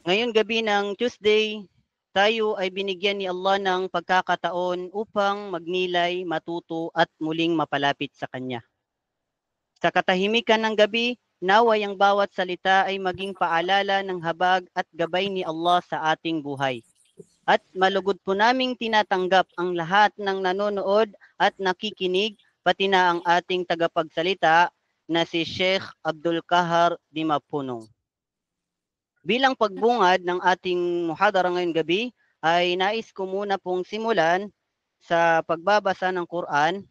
Ngayon gabi ng Tuesday, tayo ay binigyan ni Allah ng pagkakataon upang magnilay, matuto at muling mapalapit sa Kanya. Sa katahimikan ng gabi, naway ang bawat salita ay maging paalala ng habag at gabay ni Allah sa ating buhay. At malugod po naming tinatanggap ang lahat ng nanonood at nakikinig, pati na ang ating tagapagsalita na si Sheikh Abdul Kahar Dimapunong. Bilang pagbungad ng ating muhadara ngayong gabi, ay nais ko muna pong simulan sa pagbabasa ng Quran.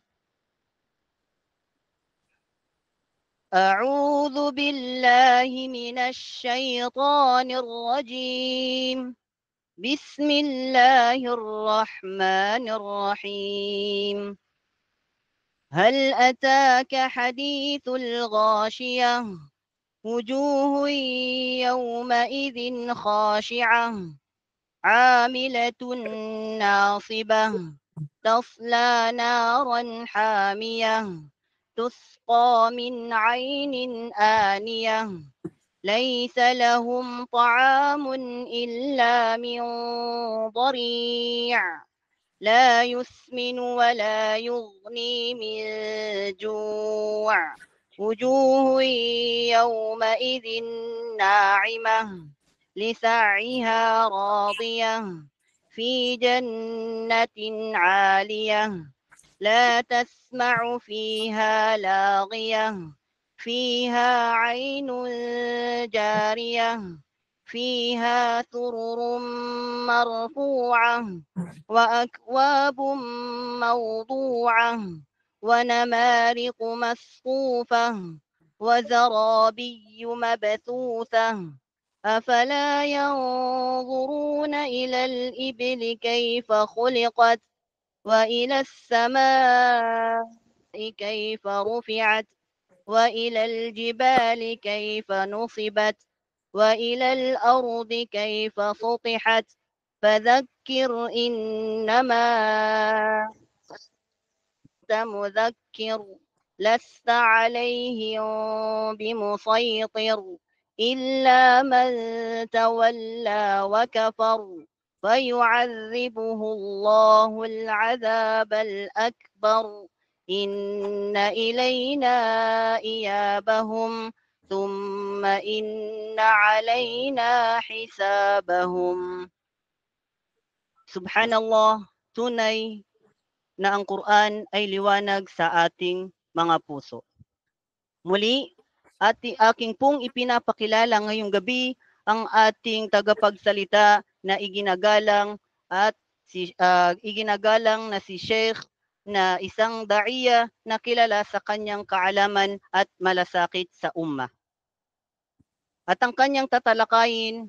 أعوذ بالله من الشيطان الرجيم بسم الله الرحمن الرحيم هل أتاك حديث الغاشية وجوه يومئذ خاشعة عاملة ناصبة تصلى نارا حامية تسقى من عين آنية ليس لهم طعام إلا من ضريع لا يسمن ولا يغني من جوع وجوه يومئذ ناعمة لسعيها راضية في جنة عالية لا تسمع فيها لاغية فيها عين جارية فيها سرر مرفوعة وأكواب موضوعة ونمارق مصفوفة وزرابي مبثوثة أفلا ينظرون إلى الإبل كيف خلقت وإلى السماء كيف رفعت وإلى الجبال كيف نصبت وإلى الأرض كيف سطحت فذكر إنما أنت مذكر لست عليهم بمسيطر إلا من تولى وكفر فيعذبه الله العذاب الأكبر إن إلينا إيابهم ثم إن علينا حسابهم. Subhanallah, tunay na ang Quran ay liwanag sa ating mga puso. Muli, aking pong ipinapakilala ngayong gabi ang ating tagapagsalita na iginagalang na si Sheikh na isang da'iya na kilala sa kanyang kaalaman at malasakit sa ummah. At ang kanyang tatalakayin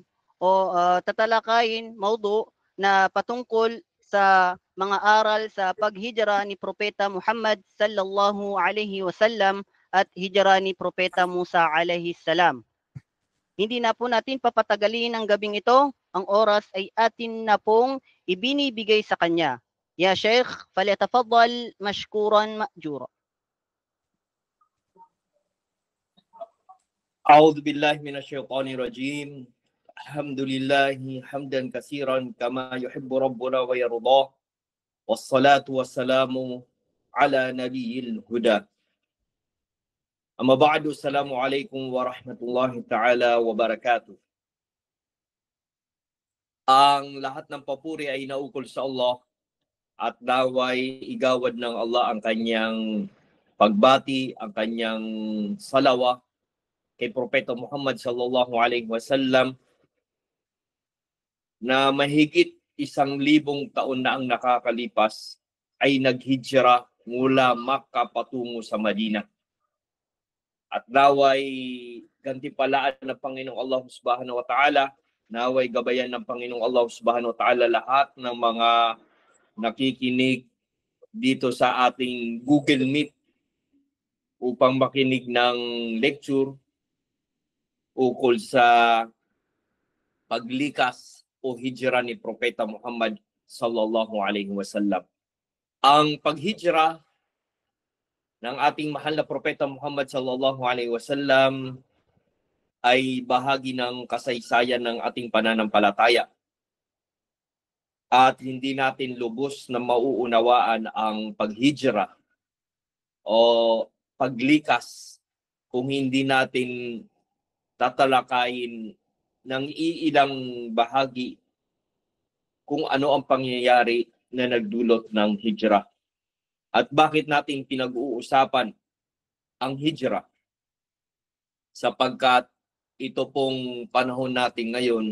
maudu na patungkol sa mga aral sa paghijra ni Propeta Muhammad sallallahu alaihi wasallam at hijra ni Propeta Musa alaihi salam. Hindi na po natin papatagalin ang gabing ito. Ang oras ay atin na pong ibinibigay sa kanya. Ya Sheikh, falyatafaddal mashkuran ma'jura. أعوذ بالله من الشيطان الرجيم الحمد لله حمدا كثيرا كما يحب ربنا ويرضاه والصلاة والسلام على نبي الهدى أما بعد السلام عليكم ورحمة الله تعالى وبركاته. Ang lahat ng papuri ay naukol sa Allah at naway igawad ng Allah ang kanyang pagbati, ang kanyang salawa kay Propeta Muhammad sallallahu alaihi wasallam na mahigit 1,000 taon na ang nakakalipas ay naghijra mula Makkah patungo sa Madina. At naway gantimpalaan ng Panginoong Allah Subhanahu wa Ta'ala, naway gabayan ng Panginoong Allah Subhanahu wa Ta'ala lahat ng mga nakikinig dito sa ating Google Meet upang makinig ng lecture ukol sa paglikas o hijra ni Propeta Muhammad sallallahu alaihi wasallam. Ang paghijra ng ating mahal na Propeta Muhammad sallallahu alaihi wasallam ay bahagi ng kasaysayan ng ating pananampalataya. At hindi natin lubos na mauunawaan ang paghijra o paglikas kung hindi natin tatalakayin ng iilang bahagi kung ano ang pangyayari na nagdulot ng hijra. At bakit natin pinag-uusapan ang hijra? Sapagkat ito pong panahon natin ngayon,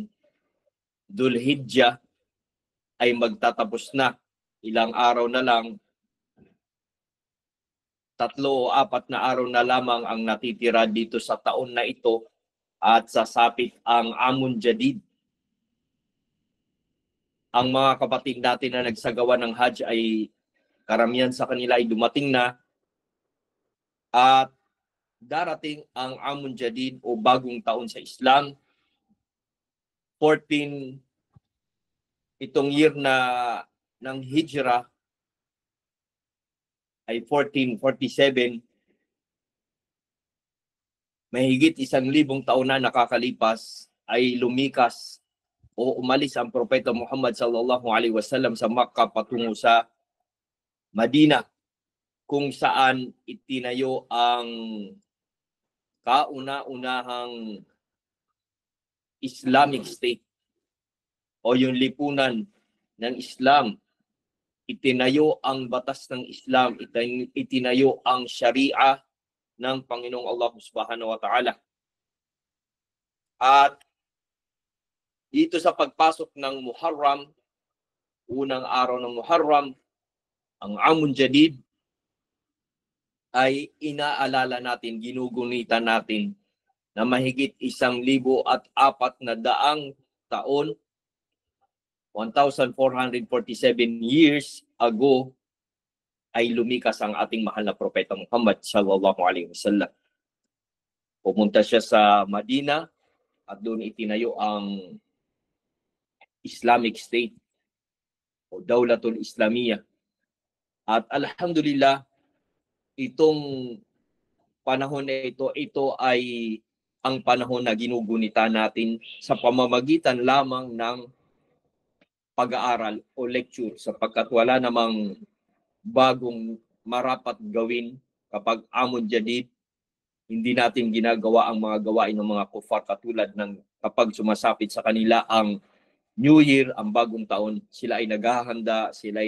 Dhul-Hijjah, ay magtatapos na. Ilang araw na lang, 3 o 4 na araw na lamang ang natitira dito sa taon na ito at sasapit ang Amun Jadid. Ang mga kapatid natin na nagsagawa ng Hajj ay karamihan sa kanila ay dumating na at darating ang Amun Jadid o bagong taon sa Islam. 14 itong year na ng Hijra ay 1447. Mahigit 1,000 taon na nakakalipas ay lumikas o umalis ang Propeta Muhammad sallallahu alaihi wasallam sa Makkah patungo sa Madina, kung saan itinayo ang kauna-unahang Islamic State o yung lipunan ng Islam. Itinayo ang batas ng Islam, itinayo ang Sharia ng Panginoong Allah Subhanahu wa Ta'ala. At dito sa pagpasok ng Muharram, unang araw ng Muharram, ang Amun Jadid, ay inaalala natin, ginugunitan natin na mahigit 1,004 na daang taon, 1,447 years ago, ay lumikas ang ating mahal na Propeta Muhammad sallallahu alaihi wasallam. Pumunta siya sa Madina at doon itinayo ang Islamic State o Dawlatul Islamiyah. At alhamdulillah, itong panahon na ito ay ang panahon na ginugunita natin sa pamamagitan lamang ng pag-aaral o lecture, sapagkat wala namang bagong marapat gawin kapag Amun Jadid. Hindi natin ginagawa ang mga gawain ng mga kufar, katulad ng kapag sumasapit sa kanila ang New Year, ang bagong taon, sila ay naghahanda, sila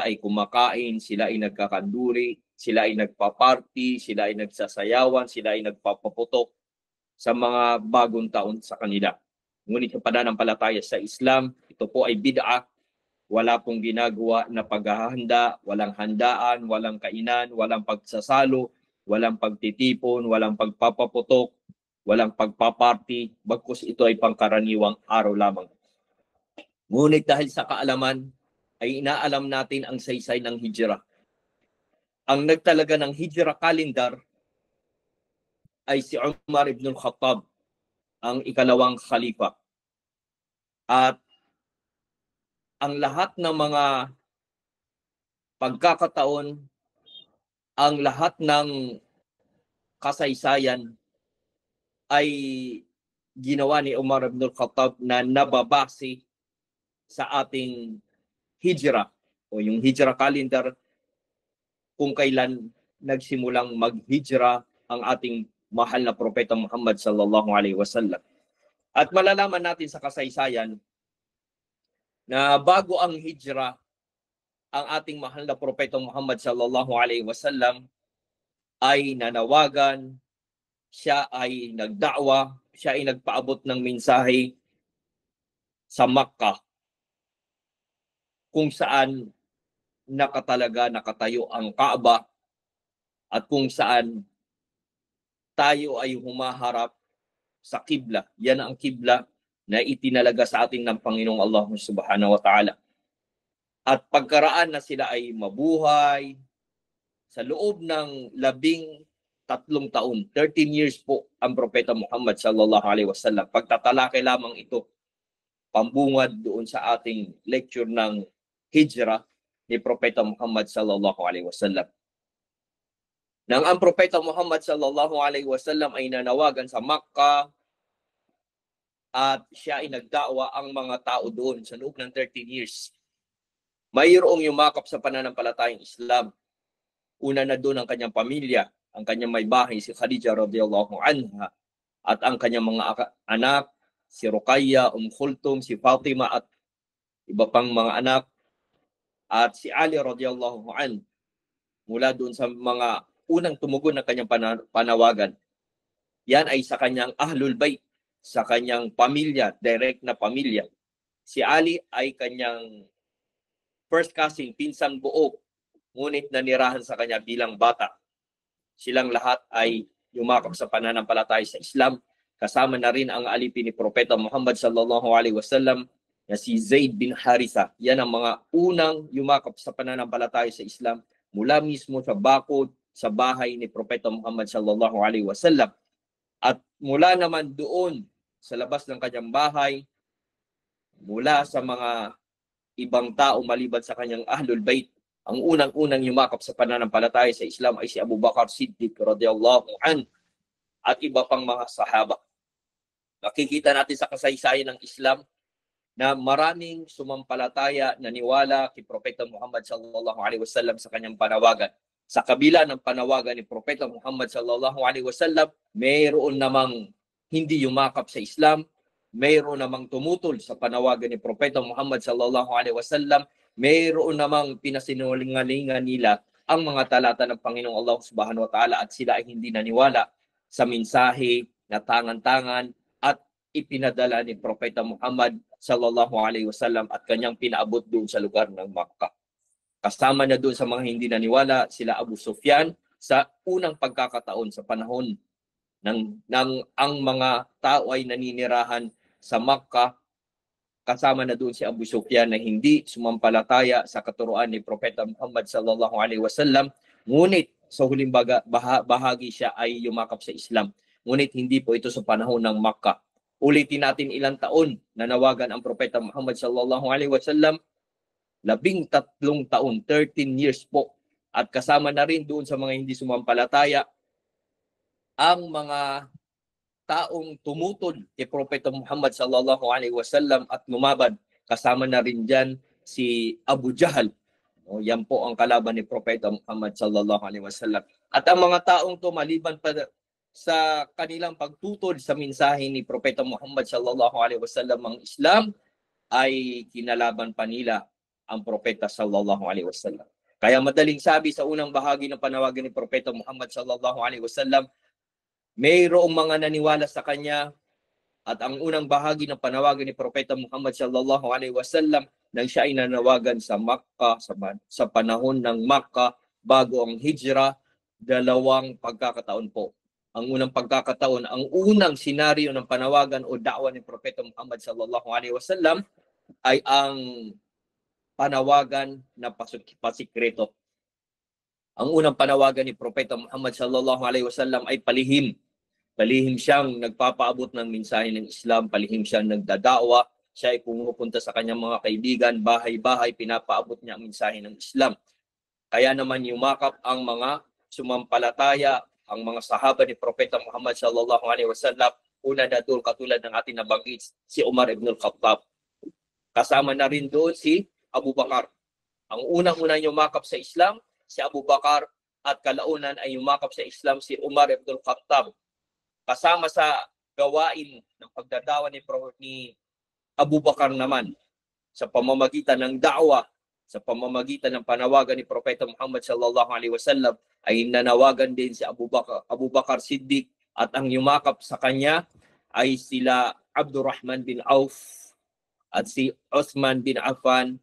ay kumakain, sila ay nagkakanduri, sila ay nagpa-party, sila ay nagsasayawan, sila ay nagpapaputok sa mga bagong taon sa kanila. Ngunit yung pananampalataya sa Islam, ito po ay bid'ah. Wala pong ginagawa na paghahanda, walang handaan, walang kainan, walang pagsasalo, walang pagtitipon, walang pagpapaputok, walang pagpaparty, bagkus ito ay pangkaraniwang araw lamang. Ngunit dahil sa kaalaman, ay inaalam natin ang saysay ng hijra. Ang nagtalaga ng hijra calendar ay si Umar ibn al-Khattab, ang ikalawang khalifa. At ang lahat ng mga pagkakataon, ang lahat ng kasaysayan ay ginawa ni Umar ibn al-Khattab na nababase sa ating hijra o yung hijra calendar, kung kailan nagsimulang maghijra ang ating mahal na Propeta Muhammad sallallahu alaihi wasallam. At malalaman natin sa kasaysayan na bago ang hijra, ang ating mahal na Propeta Muhammad sallallahu alaihi wasallam ay nanawagan, siya ay nagda'wa, siya ay nagpaabot ng mensahe sa Makkah, kung saan nakatayo ang Kaaba at kung saan tayo ay humaharap sa kibla. Yan ang kibla na itinalaga sa atin ng Panginoong Allah Subhanahu wa Ta'ala. At pagkaraan na sila ay mabuhay, sa loob ng 13 taon, 13 years po ang Propeta Muhammad sallallahu alaihi wasallam. Pagtatalakay lamang ito, pambungad doon sa ating lecture ng hijra ni Propeta Muhammad sallallahu alaihi wasallam. Nang ang Propeta Muhammad sallallahu alaihi wasallam ay nanawagan sa Makkah at siya ay nagda'wa ang mga tao doon sa loob ng 13 years. Mayroong yumakap sa pananampalatayang Islam. Una na doon ang kanyang pamilya, ang kanyang may bahay si Khadija radhiyallahu anha at ang kanyang mga anak si Ruqayya, Kulthum, si Fatima at iba pang mga anak at si Ali radhiyallahu anhu mula doon sa mga unang tumugon ng kanyang panawagan. Yan ay sa kanyang Ahlul Bayt, sa kanyang pamilya, direct na pamilya. Si Ali ay kanyang first cousin, pinsang buo, ngunit nanirahan sa kanya bilang bata. Silang lahat ay yumakap sa pananampalataya sa Islam. Kasama na rin ang alipin ni Propeta Muhammad sallallahu alaihi wasallam na si Zaid bin Haritha. Yan ang mga unang yumakap sa pananampalataya sa Islam mula mismo sa bakod sa bahay ni Propeta Muhammad sallallahu alaihi wasallam. At mula naman doon sa labas ng kanyang bahay, mula sa mga ibang tao maliban sa kanyang Ahlul Bayt, ang unang-unang yumakap sa pananampalataya sa Islam ay si Abu Bakar Siddiq radhiyallahu anhu at iba pang mga sahaba. Nakikita natin sa kasaysayan ng Islam na maraming sumampalataya, naniwala kay Propeta Muhammad sallallahu alaihi wasallam sa kanyang panawagan. Sa kabila ng panawagan ni Propeta Muhammad sallallahu alaihi wasallam, mayroon namang hindi yumakap sa Islam, mayroon namang tumutol sa panawagan ni Propeta Muhammad sallallahu alaihi wasallam, mayroon namang pinasinungalingan nila ang mga talata ng Panginoong Allah Subhanahu wa Ta'ala at sila ay hindi naniwala sa mensahe na tangan-tangan at ipinadala ni Propeta Muhammad sallallahu alaihi wasallam at kanyang pinaabot doon sa lugar ng Makkah. Kasama na doon sa mga hindi naniwala sila Abu Sufyan sa unang pagkakataon sa panahon ng ang mga tao ay naninirahan sa Makkah. Kasama na doon si Abu Sufyan na hindi sumampalataya sa katuruan ni Propeta Muhammad sallallahu alaihi wasallam, ngunit sa huling bahagi siya ay yumakap sa Islam. Ngunit hindi po ito sa panahon ng Makkah. Ulitin natin ilang taon na nawagan ang Propeta Muhammad sallallahu alaihi wasallam, 13 taon, 13 years po. At kasama na rin doon sa mga hindi sumampalataya ang mga taong tumutol kay Propeta Muhammad sallallahu alaihi wasallam at lumaban. Kasama na rin diyan si Abu Jahal. O, yan po ang kalaban ni Propeta Muhammad sallallahu alaihi wasallam. At ang mga taong to maliban pa sa kanilang pagtutol sa mensahe ni Propeta Muhammad sallallahu alaihi wasallam ang Islam, ay kinalaban pa nila ang Propeta sallallahu alaihi wasallam. Kaya madaling sabi sa unang bahagi ng panawagan ni Propeta Muhammad sallallahu alaihi wasallam, mayroong mga naniwala sa kanya at ang unang bahagi ng panawagan ni Propeta Muhammad sallallahu alaihi wasallam nang siya ay nanawagan sa Makkah sa panahon ng Makkah bago ang Hijrah, dalawang pagkakataon po. Ang unang pagkakataon, ang unang senaryo ng panawagan o da'wa ni Propeta Muhammad sallallahu alaihi wasallam ay ang panawagan na pasikreto. Ang unang panawagan ni Propeta Muhammad sallallahu alaihi wasallam ay palihim. Palihim siyang nagpapaabot ng mensahe ng Islam, palihim siyang nagdadawa, siya ay pumupunta sa kanyang mga kaibigan, bahay-bahay, pinapaabot niya ang mensahe ng Islam. Kaya naman yumakap ang mga sumampalataya, ang mga sahaba ni Propeta Muhammad sallallahu alaihi wasallam, una na doon katulad ng ating nabanggit, si Umar ibn al-Khattab. Kasama na rin doon si Abu Bakar. Ang unang-unang yumakap sa Islam, si Abu Bakar, at kalaunan ay yumakap sa Islam si Umar ibn al-Khattab. Kasama sa gawain ng pagdadawa ni Abu Bakar naman sa pamamagitan ng da'wa, sa pamamagitan ng panawagan ni Propeta Muhammad sallallahu alaihi wasallam, ay nanawagan din si Abu Bakar Siddiq at ang yumakap sa kanya ay sila Abdurrahman bin Auf at si Uthman bin Affan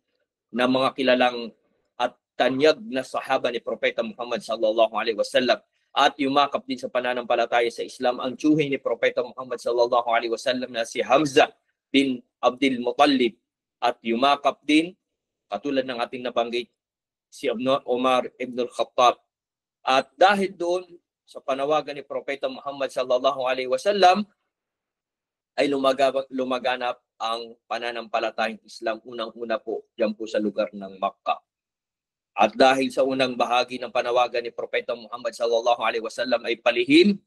na mga kilalang at tanyag na sahaba ni Propeta Muhammad sallallahu alaihi wasallam. At yumakap din sa pananampalataya sa Islam ang tiyuhin ni Propeta Muhammad sallallahu alaihi wasallam na si Hamzah bin Abdul Muttalib, at yumakap din katulad ng ating nabanggit si Umar ibn al-Khattab. At dahil doon sa panawagan ni Propeta Muhammad sallallahu alaihi wasallam ay lumaganap ang pananampalatayang Islam unang-una po diyan po sa lugar ng Makkah. At dahil sa unang bahagi ng panawagan ni Propeta Muhammad sallallahu alaihi wasallam ay palihim,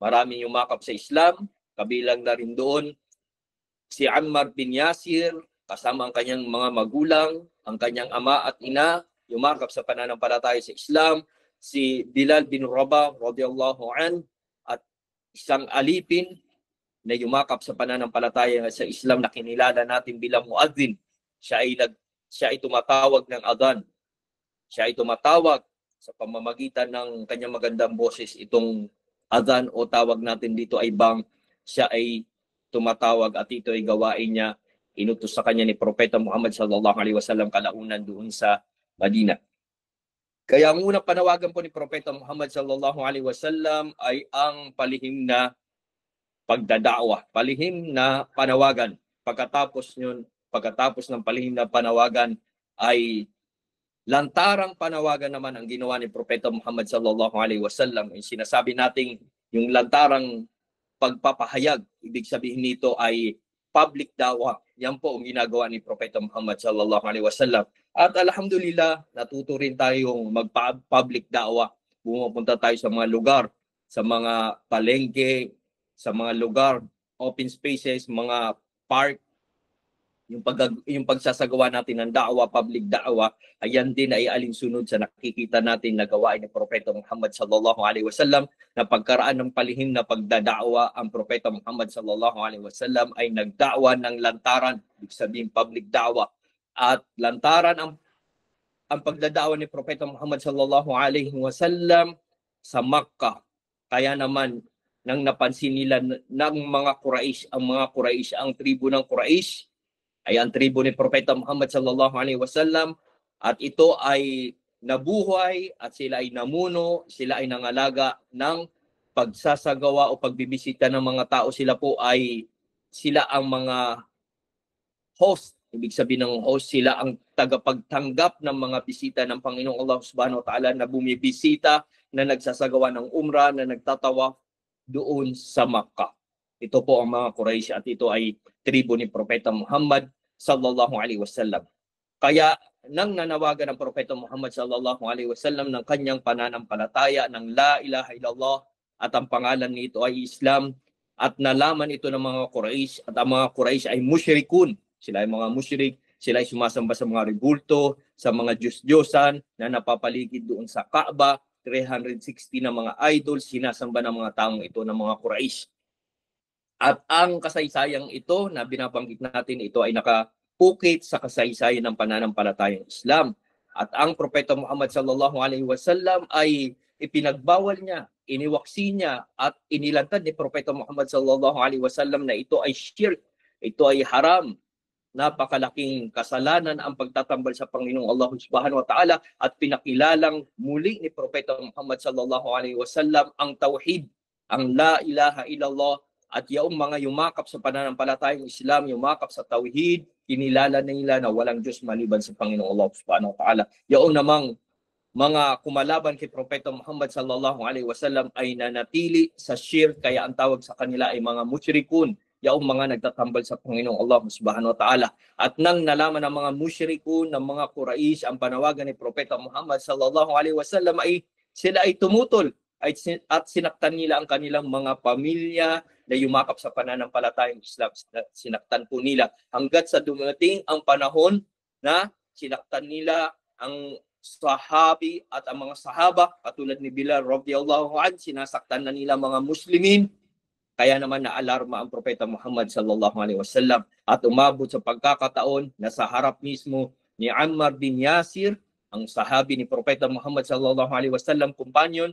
maraming yumakap sa Islam, kabilang na rin doon si Ammar bin Yasir, kasama ang kanyang mga magulang, ang kanyang ama at ina, yumakap sa pananampalataya sa Islam, si Bilal bin Rabah radhiyallahu an, at isang alipin na yumakap sa pananampalataya sa Islam na kinilala natin bilang muadzin. Siya ay tumatawag ng adhan. Siya ay tumatawag sa pamamagitan ng kanyang magandang boses. Itong adhan o tawag natin dito ay bang, siya ay tumatawag at ito ay gawain niya. Inutos sa kanya ni Propeta Muhammad sallallahu alaihi wasallam kalaunan doon sa Madina. Kaya ang unang panawagan po ni Propeta Muhammad sallallahu alaihi wasallam ay ang palihim na pagdadaawa, palihim na panawagan. Pagkatapos ng palihim na panawagan ay lantarang panawagan naman ang ginawa ni Propeta Muhammad sallallahu alaihi wasallam. Sinasabi nating yung lantarang pagpapahayag, ibig sabihin nito ay public dawa. Yan po ang ginagawa ni Propeta Muhammad sallallahu alaihi wasallam. At alhamdulillah, natuto rin tayong magpa-public dawa. Pumupunta tayo sa mga lugar, sa mga palengke, sa mga lugar, open spaces, mga park. Yung pagsasagawa natin ng da'wa, public da'wa, ayan din ay alinsunod sa nakikita natin na gawain ni Propeta Muhammad sallallahu alaihi wasallam, na pagkaraan ng palihim na pagdada'wa, ang Propeta Muhammad sallallahu alaihi wasallam ay nagda'wa ng lantaran, ibig sabihin public da'wa. At lantaran ang pagdada'wa ni Propeta Muhammad sallallahu alaihi wasallam sa Makkah. Kaya naman nang napansin nila ng mga Quraysh, ang tribo ng Quraysh ay ang tribo ni Propeta Muhammad sallallahu alaihi wasallam, at ito ay nabuhay at sila ay namuno, sila ay nangalaga ng pagsasagawa o pagbibisita ng mga tao. Sila ang mga host. Ibig sabihin ng host, sila ang tagapagtanggap ng mga bisita ng Panginoong Allah subhanahu wa ta'ala na bumibisita, na nagsasagawa ng umrah, na nagtatawaf doon sa Makkah. Ito po ang mga Quraysh at ito ay tribo ni Propeta Muhammad sallallahu alaihi wasallam. Kaya nang nanawagan ng Propeta Muhammad sallallahu alaihi wasallam ng kanyang pananampalataya ng la ilaha illallah at ang pangalan nito ay Islam, at nalaman ito ng mga Quraysh, at ang mga Quraysh ay musyrikun. Sila ay mga musyrik, sila ay sumasamba sa mga rebulto, sa mga Diyos-Diyosan na napapaligid doon sa Kaaba, 360 na mga idols, sinasamba ng mga taong ito ng mga Quraysh. At ang kasaysayang ito na binabanggit natin, ito ay nakapukit sa kasaysayan ng pananampalatayang Islam. At ang Propeta Muhammad sallallahu alaihi wasallam ay ipinagbawal niya, iniwaksi niya at inilantad ni Propeta Muhammad sallallahu alaihi wasallam na ito ay shirk, ito ay haram. Napakalaking kasalanan ang pagtatambal sa Panginoong Allah subhanahu wa ta'ala, at pinakilalang muli ni Propeta Muhammad sallallahu alaihi wasallam ang tauhid, ang la ilaha illallah. At yaong mga yumakap sa pananampalatayang Islam, yumakap sa tauhid, kinilala nila na walang Diyos maliban sa Panginoong Allah subhanahu wa ta'ala. Yaong namang mga kumalaban kay Propeta Muhammad sallallahu alaihi wasallam ay nanatili sa shirk, kaya ang tawag sa kanila ay mga musyrikun, yaong mga nagtatambal sa Panginoong Allah subhanahu wa ta'ala. At nang nalaman ng mga musyrikun, ng mga Quraysh, ang panawagan ni Propeta Muhammad sallallahu alaihi wasallam, ay sila ay tumutol at sinaktan nila ang kanilang mga pamilya na yumakap sa pananampalatayang Islam. Sinaktan po nila hanggat sa dumating ang panahon na sinaktan nila ang sahabi at ang mga sahaba, katulad ni Bilal radhiyallahu anhu, sinasaktan na nila mga Muslimin. Kaya naman naalarma ang Propeta Muhammad sallallahu alaihi wasallam at umabot sa pagkakataon na sa harap mismo ni Ammar bin Yasir, ang sahabi ni Propeta Muhammad sallallahu alaihi wasallam, kumpanyon,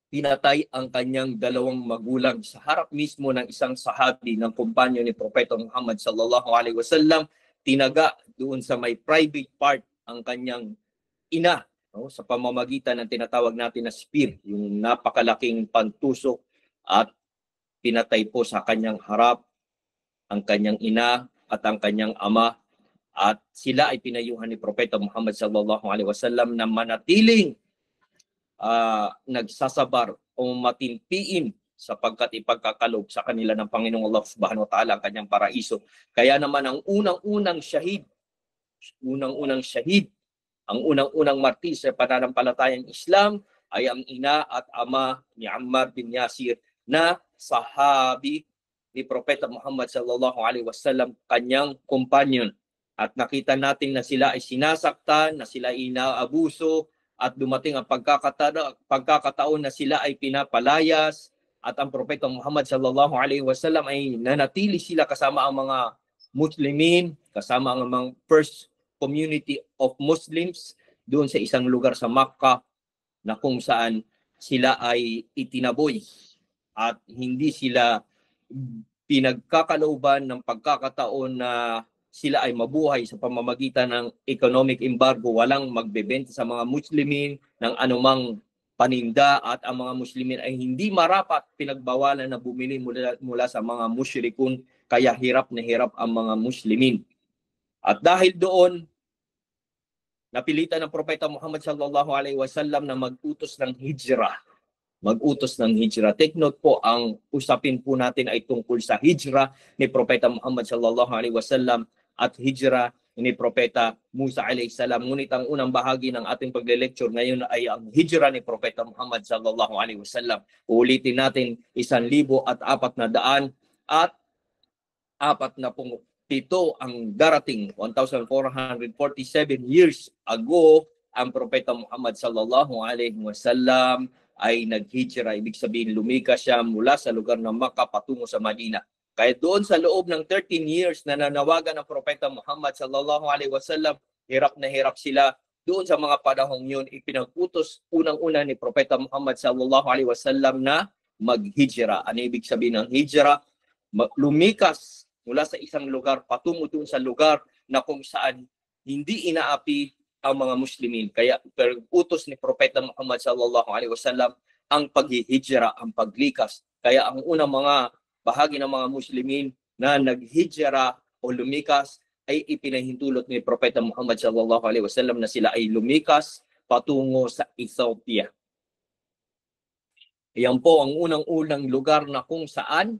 pinatay ang kanyang dalawang magulang sa harap mismo ng isang sahabi ng kumpanyon ni Propeta Muhammad sallallahu alaihi wasallam. Tinaga doon sa may private part ang kanyang ina, sa pamamagitan ng tinatawag natin na spear, yung napakalaking pantusok, at pinatay po sa kanyang harap ang kanyang ina at ang kanyang ama. At sila ay pinayuhan ni Propeta Muhammad sallallahu alaihi wasallam na manatiling nagsasabar o matimpiin sapagkat ipagkakalob sa kanila ng Panginoong Allah subhanahu wa ta'ala ang kanyang paraiso. Kaya naman ang unang-unang shahid Ang unang-unang martir sa pananampalatayang Islam ay ang ina at ama ni Ammar bin Yasir na sahabi ni Propeta Muhammad sallallahu alaihi wasallam, kanyang companion. At nakita natin na sila ay sinasaktan, na sila ay inaabuso, at dumating ang pagkakataon na sila ay pinapalayas, at ang Propeta Muhammad sallallahu alaihi wasallam ay nanatili sila kasama ang mga Muslimin, kasama ang mga first community of Muslims doon sa isang lugar sa Makkah na kung saan sila ay itinaboy at hindi sila pinagkakalooban ng pagkakataon na sila ay mabuhay sa pamamagitan ng economic embargo. Walang magbebenta sa mga Muslimin ng anumang paninda, at ang mga Muslimin ay hindi marapat pinagbawalan na bumili mula sa mga musyrikun, kaya hirap na hirap ang mga Muslimin. At dahil doon, napilitan ng Propeta Muhammad sallallahu alaihi wasallam na mag-utos ng hijrah. Take note po, ang usapin po natin ay tungkol sa hijrah ni Propeta Muhammad sallallahu alaihi wasallam at hijrah ni Propeta Musa alaihi salam. Ngunit ang unang bahagi ng ating pagle-lecture ngayon ay ang hijrah ni Propeta Muhammad sallallahu alaihi wasallam. Uulitin natin 1,447 ang darating. 1,447 years ago, ang Propeta Muhammad sallallahu alaihi wasallam ay naghijra. Ibig sabihin, lumikas siya mula sa lugar ng Makkah patungo sa Madina. Kaya doon sa loob ng 13 years na nanawagan ng Propeta Muhammad sallallahu alaihi wasallam, hirap na hirap sila. Doon sa mga panahong yun, ipinag-utos unang-una ni Propeta Muhammad sallallahu alaihi wasallam na maghijra. Ano ibig sabihin ng hijra? Lumikas mula sa isang lugar patungo doon sa lugar na kung saan hindi inaapi ang mga Muslimin. Kaya utos ni Propeta Muhammad sallallahu alaihi wasallam ang paghihijra, ang paglikas. Kaya ang unang mga bahagi ng mga Muslimin na naghijra o lumikas ay ipinahintulot ni Propeta Muhammad sallallahu alaihi wasallam na sila ay lumikas patungo sa Ethiopia. Iyan po ang unang-unang lugar na kung saan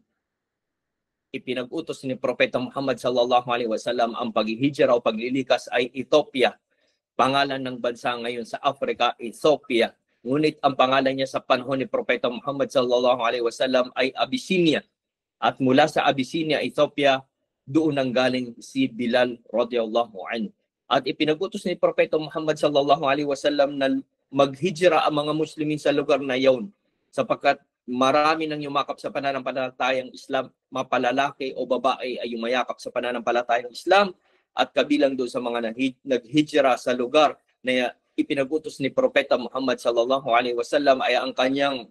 ipinag-utos ni Propeta Muhammad sallallahu alaihi wasallam ang paghihijra o paglilikas ay Ethiopia. Pangalan ng bansa ngayon sa Africa, Ethiopia. Ngunit ang pangalan niya sa panahon ni Propeta Muhammad sallallahu alaihi wasallam ay Abyssinia. At mula sa Abyssinia, Ethiopia, doon nang galing si Bilal radhiyallahu anhu. At ipinag-utos ni Propeta Muhammad sallallahu alaihi wasallam na maghijra ang mga Muslimin sa lugar na iyon, sapagkat marami nang yumakap sa pananampalatayang Islam, mapalalaki o babae ay yumayakap sa pananampalatayang Islam, at kabilang doon sa mga naghijra sa lugar na ipinag-utos ni Propeta Muhammad sallallahu alaihi wasallam ay ang kanyang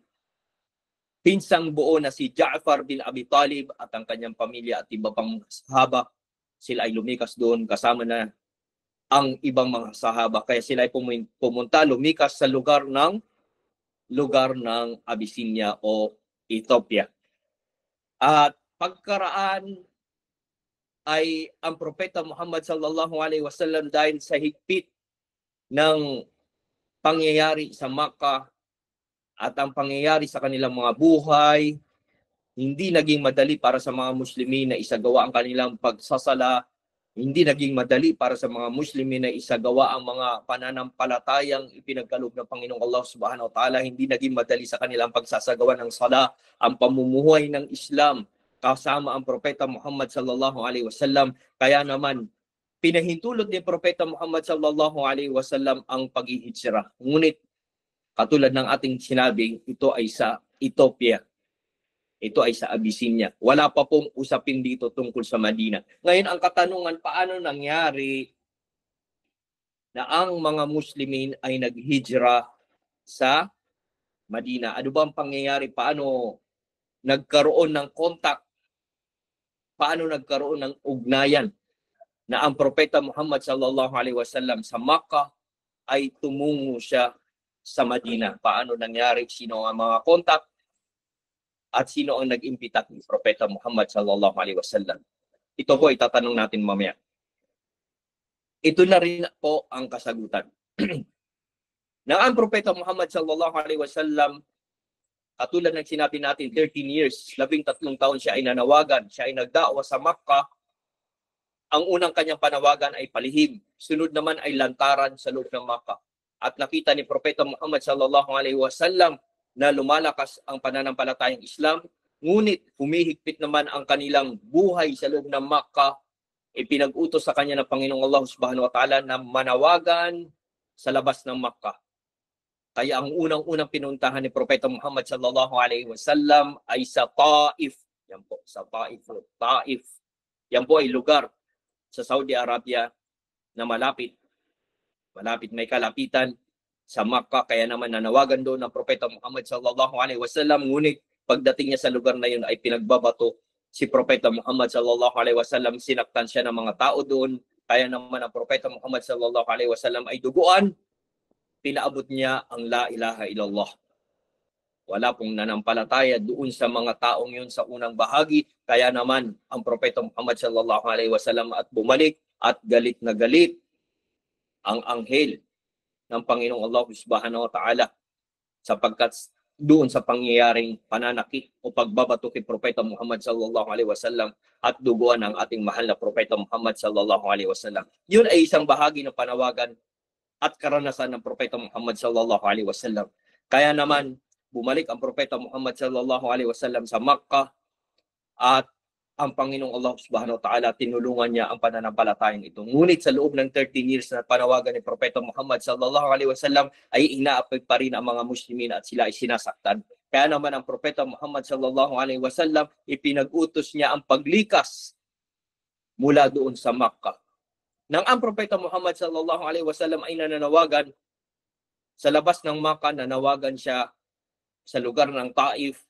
pinsang buo na si Ja'far bin Abi Talib at ang kanyang pamilya at iba pang sahaba. Sila ay lumikas doon kasama na ang ibang mga sahaba. Kaya sila ay pumunta, lumikas sa lugar ng Abyssinia o Ethiopia. At pagkaraan ay ang Propeta Muhammad sallallahu alaihi wasallam, dahil sa higpit ng pangyayari sa Makkah at ang pangyayari sa kanilang mga buhay, hindi naging madali para sa mga Muslimin na isagawa ang kanilang pagsasala. Hindi naging madali para sa mga Muslimin na isagawa ang mga pananampalatayang ipinagkaloob ng Panginoong Allah Subhanahu wa Ta'ala. Hindi naging madali sa kanilang pagsasagawa ng sala, ang pamumuhay ng Islam kasama ang Propeta Muhammad sallallahu alaihi wasallam. Kaya naman pinahintulot ni Propeta Muhammad sallallahu alaihi wasallam ang paghihijra. Ngunit katulad ng ating sinabi, ito ay sa Ethiopia. Ito ay sa Abyssinia. Wala pa pong usapin dito tungkol sa Madina. Ngayon, ang katanungan, paano nangyari na ang mga Muslimin ay naghijra sa Madina? Ano ba ang pangyayari? Paano nagkaroon ng contact? Paano nagkaroon ng ugnayan na ang Propeta Muhammad sallallahu alaihi wasallam sa Makkah ay tumungo siya sa Madina? Paano nangyari? Sino ang mga contact? At sino ang nag-imbita ni Propeta Muhammad sallallahu alaihi wasallam? Ito po itatanong natin mamaya. Ito na rin po ang kasagutan. Na ang Propeta Muhammad sallallahu alaihi wasallam, katulad ng sinabi natin, 13 years, 13 taon siya ay nanawagan, siya ay nagda'wa sa Makkah. Ang unang kanyang panawagan ay palihim. Sunod naman ay lantaran sa loob ng Makkah. At nakita ni Propeta Muhammad sallallahu alaihi wasallam na lumalakas ang pananampalatayang Islam, ngunit humihigpit naman ang kanilang buhay sa loob ng Makkah. Ipinag-utos sa kanya ng Panginoong Allah Subhanahu wa Ta'ala na manawagan sa labas ng Makkah. Kaya ang unang-unang pinuntahan ni Propeta Muhammad sallallahu alaihi wasallam ay sa Taif. Yan po, sa Taif. Taif. Yan po ay lugar sa Saudi Arabia na malapit may kalapitan sa Makkah, kaya naman nanawagan doon ng Propeta Muhammad sallallahu alaihi wasallam, ngunit pagdating niya sa lugar na yun ay pinagbabato si Propeta Muhammad sallallahu alaihi wasallam, sinaktan siya ng mga tao doon, kaya naman ang Propeta Muhammad sallallahu alaihi wasallam ay duguan, pinaabot niya ang la ilaha illallah. Wala pong nanampalataya doon sa mga taong yun sa unang bahagi, kaya naman ang Propeta Muhammad sallallahu alaihi wasallam at bumalik at galit na galit ang anghel ng Panginoong Allah Subhanahu wa Ta'ala sapagkat doon sa pangyayaring pananakit o pagbabato kay Propeta Muhammad sallallahu alaihi wasallam at duguan ng ating mahal na Propeta Muhammad sallallahu alaihi wasallam. Yun ay isang bahagi ng panawagan at karanasan ng Propeta Muhammad sallallahu alaihi wasallam. Kaya naman bumalik ang Propeta Muhammad sallallahu alaihi wasallam sa Makkah at ang Panginoong Allah Subhanahu wa Ta'ala tinulungan niya ang pananampalatayang ito. Ngunit sa loob ng 13 years na panawagan ni Propeta Muhammad sallallahu alaihi wasallam ay inaapay pa rin ang mga Muslimin at sila ay sinasaktan. Kaya naman ang Propeta Muhammad sallallahu alaihi wasallam ipinag-utos niya ang paglikas mula doon sa Makkah. Nang ang Propeta Muhammad sallallahu alaihi wasallam ay nananawagan sa labas ng Makkah, nanawagan siya sa lugar ng Taif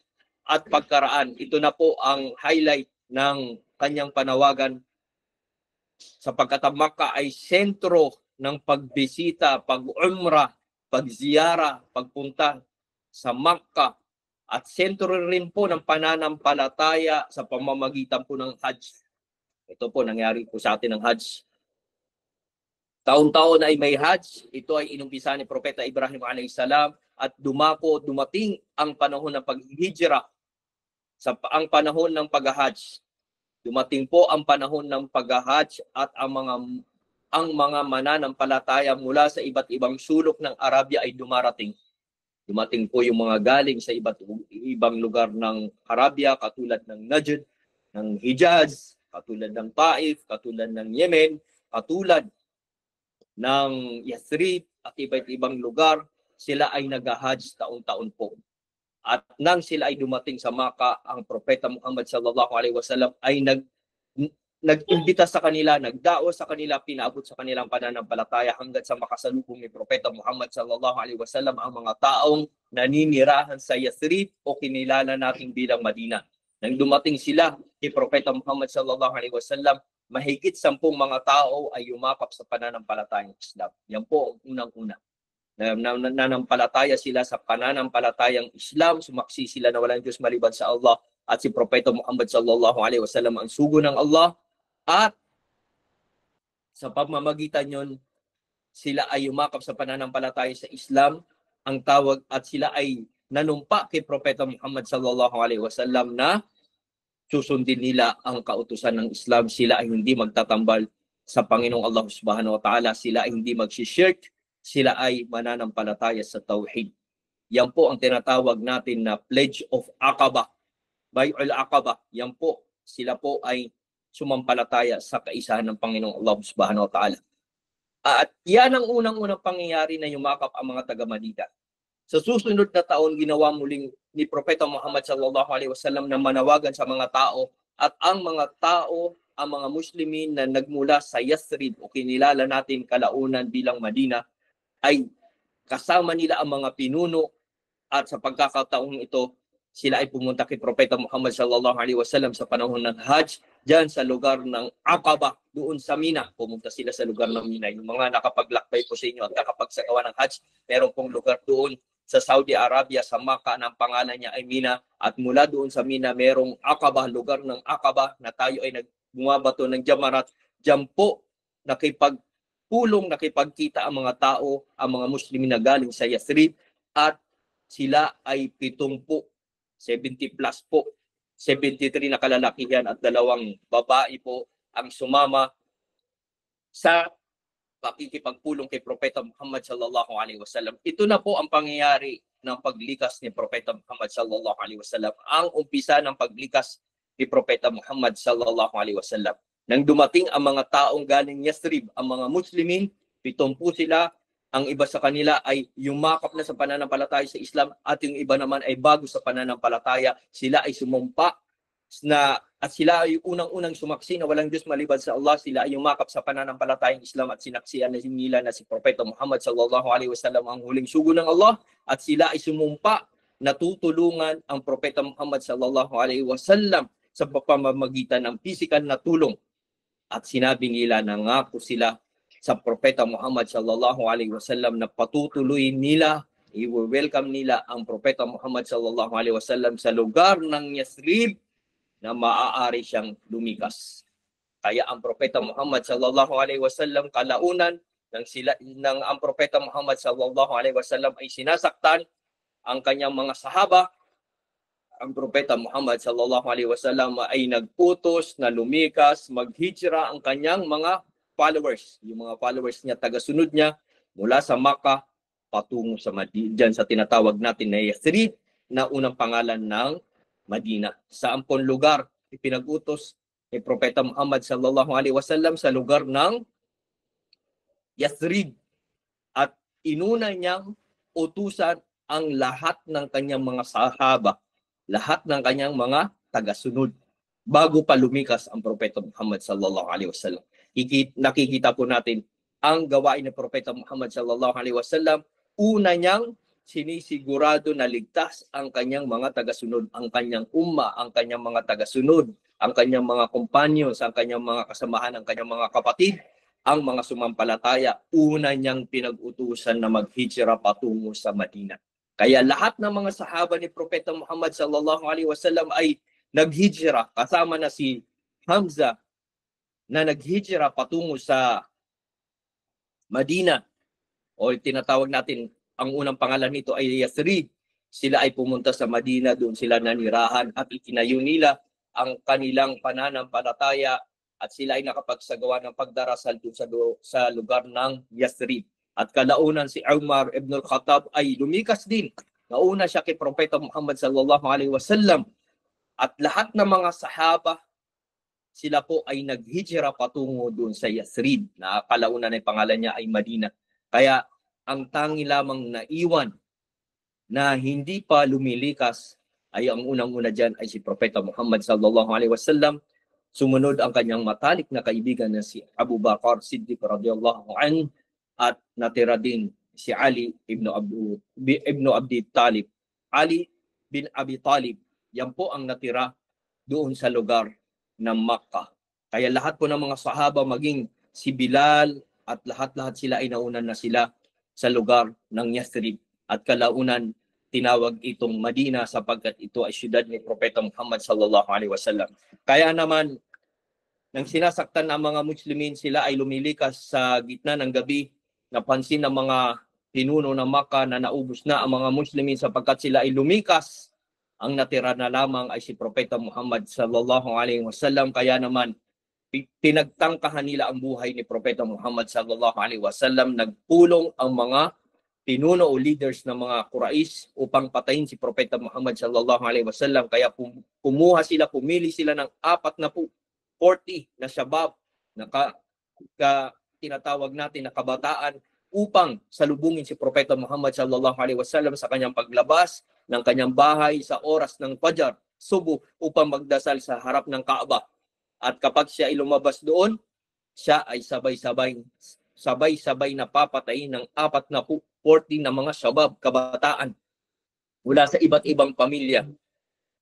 at pagkaraan. Ito na po ang highlight ng kanyang panawagan sapagkat ang Makkah ay sentro ng pagbisita, pag-umrah, pagziyara, pagpunta sa Makkah at sentro rin po ng pananampalataya sa pamamagitan po ng Hajj. Ito po nangyari po sa atin ng Hajj. Taon-taon ay may Hajj. Ito ay inumpisa ni Propeta Ibrahim a.s. at dumating ang panahon ng paghihijra, ang panahon ng pag-Hajj. Dumating po ang panahon ng pag-Hajj at ang mga mananampalataya mula sa iba't ibang sulok ng Arabia ay dumarating. Dumating po yung mga galing sa iba't ibang lugar ng Arabia katulad ng Najd, ng Hijaz, katulad ng Taif, katulad ng Yemen, katulad ng Yathrib at iba't ibang lugar. Sila ay nag-Hajj taon-taon po. At nang sila ay dumating sa Makkah, ang Propeta Muhammad sallallahu alaihi wasallam ay nag-imbita sa kanila, nagdao sa kanila, pinaabot sa kanilang pananampalataya hanggang sa makasalubong ni Propeta Muhammad sallallahu alaihi wasallam ang mga taong naninirahan sa Yathrib o kinilala natin bilang Madina. Nang dumating sila kay Propeta Muhammad sallallahu alaihi wasallam, mahigit 10 mga tao ay yumakap sa pananampalatayang Islam. Yan po ang unang-una. Nanampalataya sila sa pananampalatayang Islam, sumaksi sila na walang Diyos maliban sa Allah at si Propeta Muhammad sallallahu alaihi wasallam ang sugo ng Allah, at sa pamamagitan yon sila ay yumakap sa pananampalataya sa Islam, ang tawag, at sila ay nanumpa kay Propeta Muhammad sallallahu alaihi wasallam na susundin nila ang kautusan ng Islam. Sila ay hindi magtatambal sa Panginoong Allah Subhanahu wa Ta'ala, sila ay hindi magsishirk, sila ay mananampalataya sa Tauhid. Yan po ang tinatawag natin na Pledge of Aqaba, Bay'ul Aqaba. Yan po, sila po ay sumampalataya sa kaisahan ng Panginoong Allah Subhanahu wa Ta'ala. At yan ang unang-unang pangyayari na yumakap ang mga taga-Madina. Sa susunod na taon, ginawa muling ni Propeta Muhammad sallallahu alaihi wasallam na manawagan sa mga tao, at ang mga tao, ang mga Muslimin na nagmula sa Yathrib o kinilala natin kalaunan bilang Madina, ay kasama nila ang mga pinuno, at sa pagkakataong ito, sila ay pumunta kay Propeta Muhammad sallallahu alaihi wasallam sa panahon ng Hajj, diyan sa lugar ng Aqaba, doon sa Mina. Pumunta sila sa lugar ng Mina. Yung mga nakapaglakbay po sa inyo at nakapagsagawa ng Hajj, meron pong lugar doon sa Saudi Arabia, sa Makkah, ng pangalan niya ay Mina, at mula doon sa Mina merong Aqaba, lugar ng Aqaba na tayo ay nagbumabato ng Jamarat. Diyan po nakipagkita ang mga tao, ang mga Muslimin na galing sa Yathrib, at sila ay 70 plus po, 73 na kalalakihan at 2 babae po ang sumama sa pakikipagpulong kay Propeta Muhammad sallallahu alaihi wasallam. Ito na po ang pangyayari ng paglikas ni Propeta Muhammad sallallahu alaihi wasallam. Ang umpisa ng paglikas ni Propeta Muhammad sallallahu alaihi wasallam. Nang dumating ang mga taong galing Yathrib, ang mga Muslimin, 70 sila, ang iba sa kanila ay yumakap na sa pananampalataya sa Islam at yung iba naman ay bago sa pananampalataya. Sila ay sumumpa at sila ay unang-unang sumaksi na walang Diyos maliban sa Allah. Sila ay yumakap sa pananampalatayang Islam at sinaksihan na nila na si Propeta Muhammad sallallahu alaihi wasallam ang huling sugo ng Allah, at sila ay sumumpa na tutulungan ang Propeta Muhammad sallallahu alaihi wasallam sa pamamagitan ng pisikal na tulong. At sinabi nila, nangako sila sa Propeta Muhammad sallallahu alaihi wasallam na patutuloy nila, i-welcome nila ang Propeta Muhammad sallallahu alaihi wasallam sa lugar ng Yathrib na maaari siyang lumikas. Kaya ang Propeta Muhammad sallallahu alaihi wasallam, kalaunan ng ang Propeta Muhammad sallallahu alaihi wasallam ay sinasaktan ang kanyang mga sahaba, ang Propeta Muhammad sallallahu alaihi wasallam ay nagputos na lumikas, maghijra ang kanyang mga followers, yung mga followers niya, tagasunod niya, mula sa Makkah patungo sa Madina, diyan sa tinatawag natin na Yathrib, na unang pangalan ng Madina. Sa 10 lugar ipinag-utos ni Propeta Muhammad sallallahu alaihi wasallam sa lugar ng Yathrib, at inuna niyang utusan ang lahat ng kanyang mga sahaba, lahat ng kanyang mga tagasunod, bago pa lumikas ang Propeta Muhammad sallallahu alaihi wasallam. Nakikita po natin ang gawain ng Propeta Muhammad sallallahu alaihi wasallam. Una niyang sinisigurado na ligtas ang kanyang mga tagasunod, ang kanyang umma, ang kanyang mga tagasunod, ang kanyang mga companions, ang kanyang mga kasamahan, ang kanyang mga kapatid, ang mga sumampalataya. Una niyang pinag-utusan na maghijra patungo sa Madina. Kaya lahat ng mga sahaba ni Propeta Muhammad sallallahu alaihi wasallam ay naghijra, kasama na si Hamza na naghijra patungo sa Madina, o tinatawag natin, ang unang pangalan nito ay Yathrib. Sila ay pumunta sa Madina, doon sila nanirahan at itinayo nila ang kanilang pananampalataya, at sila ay nakapagsagawa ng pagdarasal doon sa lugar ng Yathrib. At kalaunan si Umar ibn al-Khattab ay lumikas din. Nauna siya kay Propeta Muhammad sallallahu alaihi wasallam, at lahat ng mga sahaba, sila po ay naghijra patungo doon sa Yathrib, na kalaunan ay pangalan niya ay Madina. Kaya ang tangi lamang naiwan na hindi pa lumilikas ay ang unang-una dyan ay si Propeta Muhammad sallallahu alaihi wasallam. Sumunod ang kanyang matalik na kaibigan na si Abu Bakar Siddiq radhiyallahu anhu, at natira din si Ali ibn Abi Talib. Ali bin Abi Talib, yan po ang natira doon sa lugar ng Makkah. Kaya lahat po ng mga sahaba, maging si Bilal at lahat-lahat sila ay naunan na sila sa lugar ng Yathrib. At kalaunan tinawag itong Madina sapagkat ito ay siyudad ni Propeta Muhammad sallallahu alaihi wasallam. Kaya naman, nang sinasaktan ng mga Muslimin, sila ay lumilikas sa gitna ng gabi. Napansin ng mga pinuno ng Makkah na naubos na ang mga Muslimin sapagkat sila ay lumikas. Ang natira na lamang ay si Propeta Muhammad sallallahu alaihi wasallam. Kaya naman pinagtangkahan nila ang buhay ni Propeta Muhammad sallallahu alaihi wasallam. Nagpulong ang mga pinuno o leaders ng mga Quraysh upang patayin si Propeta Muhammad sallallahu alaihi wasallam. Kaya pumili sila ng 40 na shabab na tinatawag natin na kabataan upang salubungin si Propeta Muhammad sallallahu alaihi wasallam sa kanyang paglabas ng kanyang bahay sa oras ng Fajr, subo, upang magdasal sa harap ng Kaaba. At kapag siya ay lumabas doon, siya ay sabay-sabay na papatayin ng 40 na mga shabab, kabataan, mula sa iba't ibang pamilya.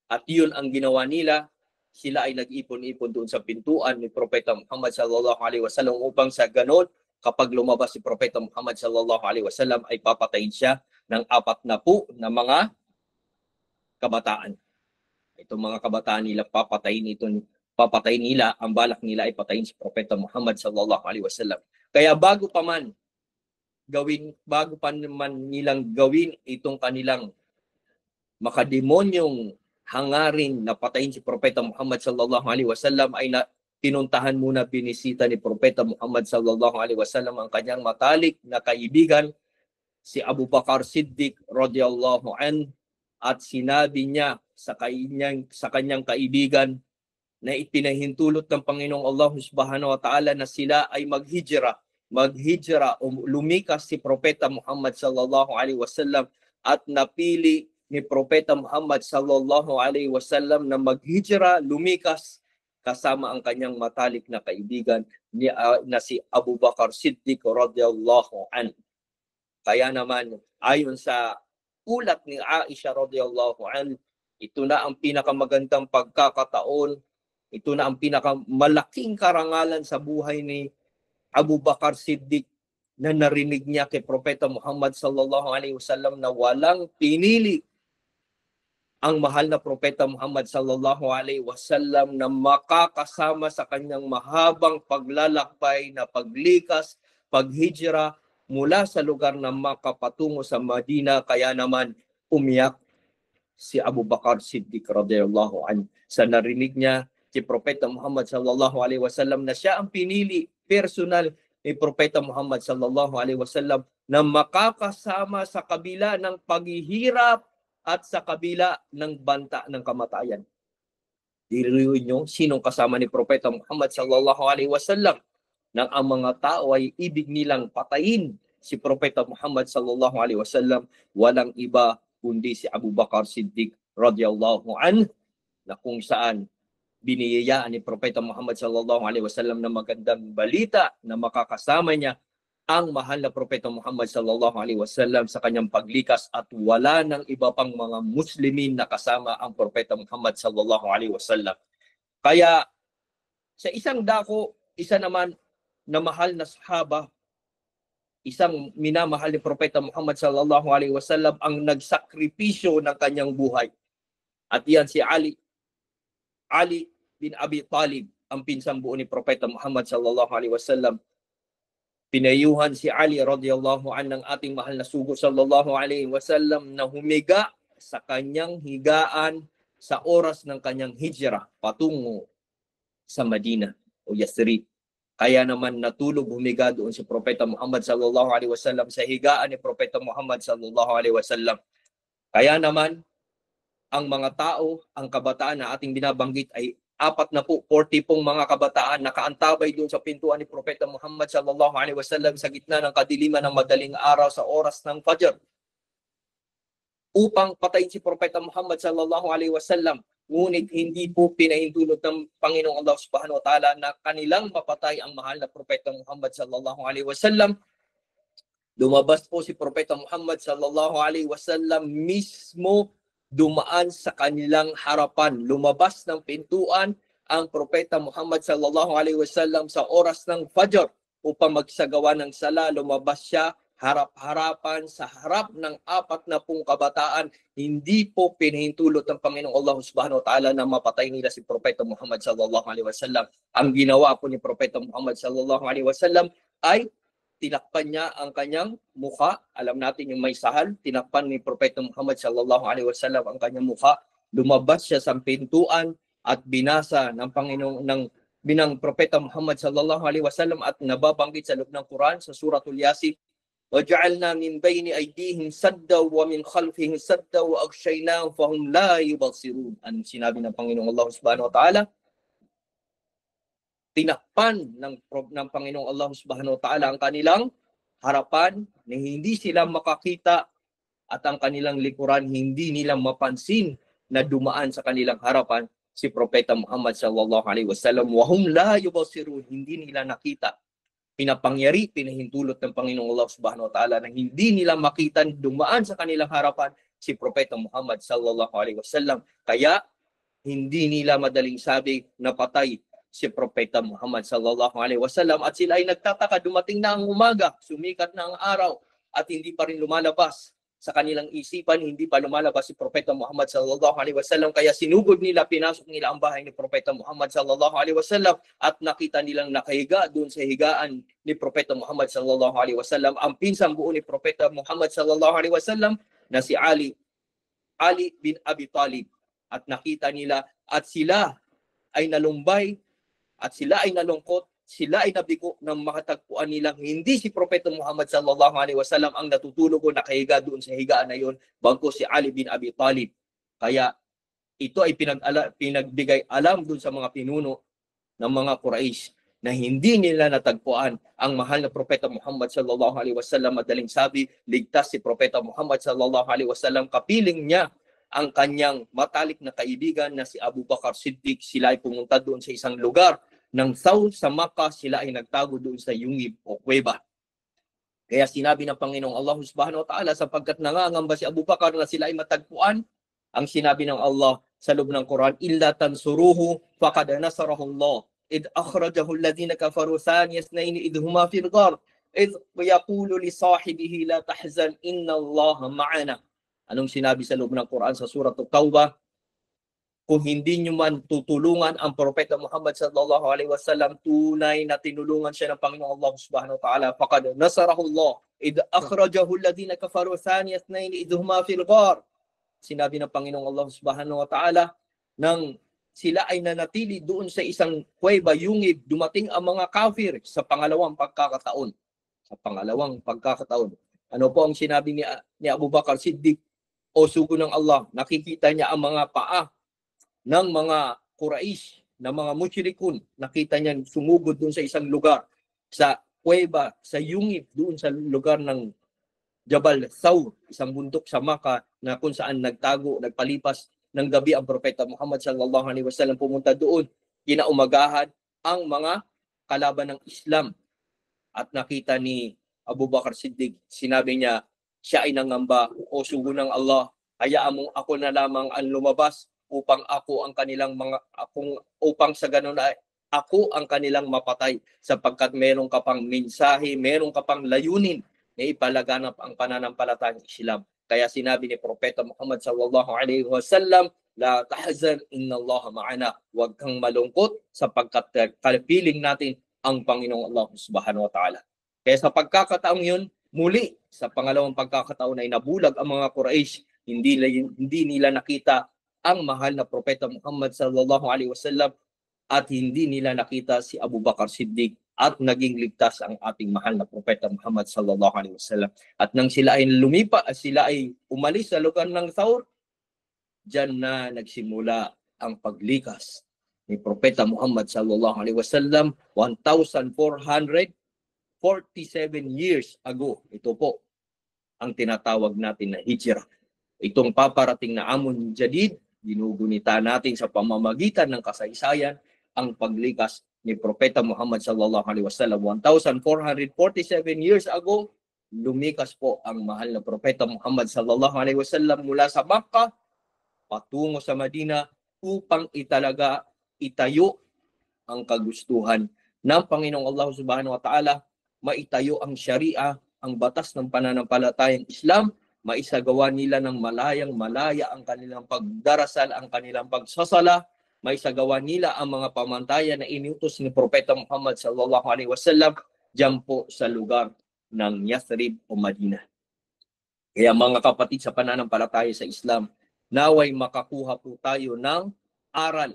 At yun ang ginawa nila. Sila ay nag-ipon-ipon doon sa pintuan ni Propeta Muhammad sallallahu alaihi wasallam upang sa ganon, kapag lumabas si Propeta Muhammad sallallahu alaihi wasallam, ay papatayin siya ng 40 na mga kabataan. Itong mga kabataan nila, papatayin nila, ang balak nila ay patayin si Propeta Muhammad sallallahu alaihi wasallam. Kaya bago pa man nilang gawin itong kanilang makademonyong hangarin na patayin si Propeta Muhammad sallallahu alaihi wasallam, ay pinuntahan muna, binisita ni Propeta Muhammad sallallahu alaihi wasallam ang kanyang matalik na kaibigan, si Abu Bakar Siddiq radhiyallahu an, at sinabi niya sa kanyang kaibigan na ipinahintulot ng Panginoong Allah Subhanahu wa Ta'ala na sila ay maghijra o lumikas si Propeta Muhammad sallallahu alaihi wasallam, at napili ni Propeta Muhammad sallallahu alaihi wasallam na maghijra, lumikas kasama ang kanyang matalik na kaibigan na si Abu Bakar Siddiq radhiyallahu an. Kaya naman, ayon sa ulat ni Aisha radhiyallahu an, ito na ang pinakamagandang pagkakataon, ito na ang pinakamalaking karangalan sa buhay ni Abu Bakar Siddiq na narinig niya kay Propeta Muhammad sallallahu alaihi wasallam na walang pinili ang mahal na Propeta Muhammad sallallahu alaihi wasallam na makakasama sa kanyang mahabang paglalakbay na paglikas, paghijra mula sa lugar na Makkah patungo sa Madina. Kaya naman umiyak si Abu Bakar Siddiq radhiyallahu anhu sa narinig niya si Propeta Muhammad sallallahu alaihi wasallam na siya ang pinili personal ni Propeta Muhammad sallallahu alaihi wasallam na makakasama sa kabila ng paghihirap at sa kabila ng banta ng kamatayan. Diriwin nyo, sinong kasama ni Propeta Muhammad sallallahu alaihi wasallam nang ang mga tao ay ibig nilang patayin si Propeta Muhammad sallallahu alaihi wasallam? Walang iba kundi si Abu Bakar Siddiq radhiyallahu anhu, na kung saan biniyayaan ni Propeta Muhammad sallallahu alaihi wasallam na magandang balita na makakasama niya ang mahal na Propeta Muhammad sallallahu alaihi wasallam sa kanyang paglikas, at wala ng iba pang mga Muslimin na kasama ang Propeta Muhammad sallallahu alaihi wasallam. Kaya sa isang dako, isa naman na mahal na sahaba, isang minamahal ni Propeta Muhammad sallallahu alaihi wasallam ang nagsakripisyo ng kanyang buhay. At yan si Ali bin Abi Talib, ang pinsang buo ni Propeta Muhammad sallallahu alaihi wasallam. Pinayuhan si Ali radhiyallahu anhu ng ating mahal na sugo sallallahu alaihi wasallam na humiga sa kanyang higaan sa oras ng kanyang hijrah patungo sa Madina o Yathrib. Kaya naman natulog humiga doon si Propeta Muhammad sallallahu alaihi wasallam sa higaan ni Propeta Muhammad sallallahu alaihi wasallam. Kaya naman ang mga tao, ang kabataan na ating binabanggit ay 40 pong mga kabataan nakaantabay doon sa pintuan ni Propeta Muhammad sallallahu alaihi wasallam sa gitna ng kadiliman ng madaling araw sa oras ng Fajr upang patayin si Propeta Muhammad sallallahu alaihi wasallam. Ngunit hindi po pinahintulot ng Panginoong Allah Subhanahu wa Ta'ala na kanilang mapatay ang mahal na Propeta Muhammad sallallahu alaihi wasallam. Lumabas po si Propeta Muhammad sallallahu alaihi wasallam mismo, dumaan sa kanilang harapan. Lumabas ng pintuan ang Propeta Muhammad sallallahu alaihi wasallam sa oras ng Fajr upang magsagawa ng sala. Lumabas siya harap-harapan sa harap ng 40 kabataan. Hindi po pinahintulot ng Panginoong Allah Subhanahu wa Ta'ala na mapatay nila si Propeta Muhammad sallallahu alaihi wasallam. Ang ginawa po ni Propeta Muhammad sallallahu alaihi wasallam ay tinakpan niya ang kanyang mukha. Alam natin yung may sahal, tinakpan ni Propeta Muhammad sallallahu alaihi wasallam ang kanyang mukha. Lumabas siya sa pintuan at binasa ng Panginoong binang Propeta Muhammad sallallahu alaihi wasallam at nababanggit sa loob ng Quran sa suratul Yasin, وَجَعَلْنَا مِنْ بَيْنِ أَيْدِيهِمْ سَدًّا وَمِنْ خَلْفِهِمْ سَدًّا وَأَغْشَيْنَاهُمْ فَهُمْ لَا يُبْصِرُونَ. Anong sinabi ng Panginoong Allah Subhanahu wa Ta'ala? Tinakpan ng Panginoong Allah Subhanahu wa Ta'ala ang kanilang harapan na hindi sila makakita, at ang kanilang likuran hindi nila mapansin na dumaan sa kanilang harapan si Propeta Muhammad sallallahu alaihi wasallam. Wahum la yubasirun, hindi nila nakita. Pinahintulot ng Panginoong Allah Subhanahu wa Ta'ala na hindi nila makita dumaan sa kanilang harapan si Propeta Muhammad sallallahu alaihi wasallam. Kaya hindi nila madaling sabi na patay si Propeta Muhammad sallallahu alaihi wasallam, at sila ay nagtataka, dumating na ang umaga, sumikat na ang araw at hindi pa rin lumalabas sa kanilang isipan, hindi pa lumalabas si Propeta Muhammad sallallahu alaihi wasallam. Kaya sinugod nila, pinasok nila ang bahay ni Propeta Muhammad sallallahu alaihi wasallam at nakita nilang nakahiga doon sa higaan ni Propeta Muhammad sallallahu alaihi wasallam ang pinsang buo ni Propeta Muhammad sallallahu alaihi wasallam na si Ali bin Abi Talib. At nakita nila at sila ay nalumbay at sila ay nalungkot, sila ay nabigo nang makatagpuan nilang hindi si Propeta Muhammad sallallahu alaihi wasallam ang natutulog o nakahiga doon sa higaan na yun, bagkus si Ali bin Abi Talib. Kaya ito ay pinagbigay alam doon sa mga pinuno ng mga Quraysh na hindi nila natagpuan ang mahal na Propeta Muhammad sallallahu alaihi wasallam. Madaling sabi, ligtas si Propeta Muhammad sallallahu alaihi wasallam. Kapiling niya ang kanyang matalik na kaibigan na si Abu Bakar Siddiq. Sila ay pumunta doon sa isang lugar ng Thawr sa Makkah. Sila ay nagtago doon sa yungib o kuweba. Kaya sinabi ng Panginoong Allah subhanahu wa ta'ala, sapagkat nangangamba si Abu Bakar na sila ay matagpuan, ang sinabi ng Allah sa loob ng Quran, illa tansuruhu faqad nasarahu Allah id akhrajahu alladhina kafaru thaniya ithnain id huma fil ghar id yaqulu li sahibihi la tahzan inna Allah ma'ana. Anong sinabi sa loob ng Quran sa surah At-Tawbah? Kung hindi nyo man tutulungan ang Propeta Muhammad sallallahu alaihi wasallam, tunay na tinulungan siya ng Panginoong Allah subhanahu wa ta'ala. Faqad nasarahu Allah id akhrajahu alladhina kafaru thaniya ithnain id huma fil ghar. Sinabi ng Panginoong Allah subhanahu wa ta'ala, nang sila ay nanatili doon sa isang kuweba, yungib, dumating ang mga kafir sa pangalawang pagkakataon. Sa pangalawang pagkakataon. Ano po ang sinabi ni Abu Bakar Siddiq? O sugo ng Allah, nakikita niya ang mga paa ng mga Quraysh, na mga musyrikun. Nakita niya sumugod doon sa isang lugar, sa kuweba, sa yungib, doon sa lugar ng Jabal Thawr, isang bundok sa Makkah na kung saan nagtago, nagpalipas ng gabi ang Propeta Muhammad sallallahu alaihi wasallam. Pumunta doon, kinaumagahan ang mga kalaban ng Islam. At nakita ni Abu Bakar Siddiq, sinabi niya, siya ay nangamba, o sugo ng Allah, hayaan mong ako na lamang ang lumabas upang ako ang kanilang upang sa ganun ay ako ang kanilang mapatay, sapagkat meron ka pang mensahe, meron ka pang layunin na ipalaganap ang pananampalatayang Islam. Kaya sinabi ni Propeta Muhammad sallallahu alaihi wasallam, la tahzan innallaha ma'ana. Huwag kang malungkot sapagkat kapiling natin ang Panginoong Allah subhanahu wa ta'ala. Kaya sa pagkakataong yun, muli sa pangalawang pagkakataon ay nabulag ang mga Quraysh. Hindi nila nakita ang mahal na Propeta Muhammad sallallahu alaihi wasallam at hindi nila nakita si Abu Bakar Siddiq, at naging ligtas ang ating mahal na Propeta Muhammad sallallahu alaihi wasallam. At nang sila ay sila ay umalis sa lugar ng Thawr, diyan na nagsimula ang paglikas ni Propeta Muhammad sallallahu alaihi wasallam 1447 years ago. Ito po ang tinatawag natin na hijrah. Itong paparating na Amun Jadid, ginugunita natin sa pamamagitan ng kasaysayan ang paglikas ni Propeta Muhammad sallallahu alaihi wasallam. 1447 years ago, lumikas po ang mahal na Propeta Muhammad sallallahu alaihi wasallam mula sa Makkah patungo sa Madina upang itayo ang kagustuhan ng Panginoong Allah subhanahu wa ta'ala, maitayo ang Sharia, ang batas ng pananampalatayang Islam, maisagawa nila ng malayang-malaya ang kanilang pagdarasal, ang kanilang pagsasala, maisagawa nila ang mga pamantayan na inutos ni Propeta Muhammad sallallahu alaihi wasallam diyan po sa lugar ng Yathrib o Madina. Kaya mga kapatid sa pananampalataya sa Islam, naway makakuha po tayo ng aral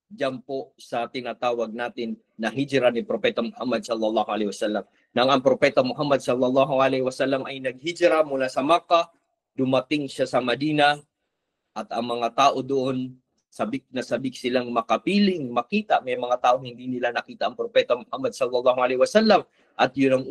diyan po sa tinatawag natin na hijrah ni Propeta Muhammad sallallahu alaihi wasallam. Nang ang Propeta Muhammad sallallahu alaihi wasallam ay naghijrah mula sa Makkah, dumating siya sa Madina, at ang mga tao doon, sabik na sabik silang makapiling, makita. May mga tao hindi nila nakita ang Propeta Muhammad sallallahu alaihi wasallam, at yun ang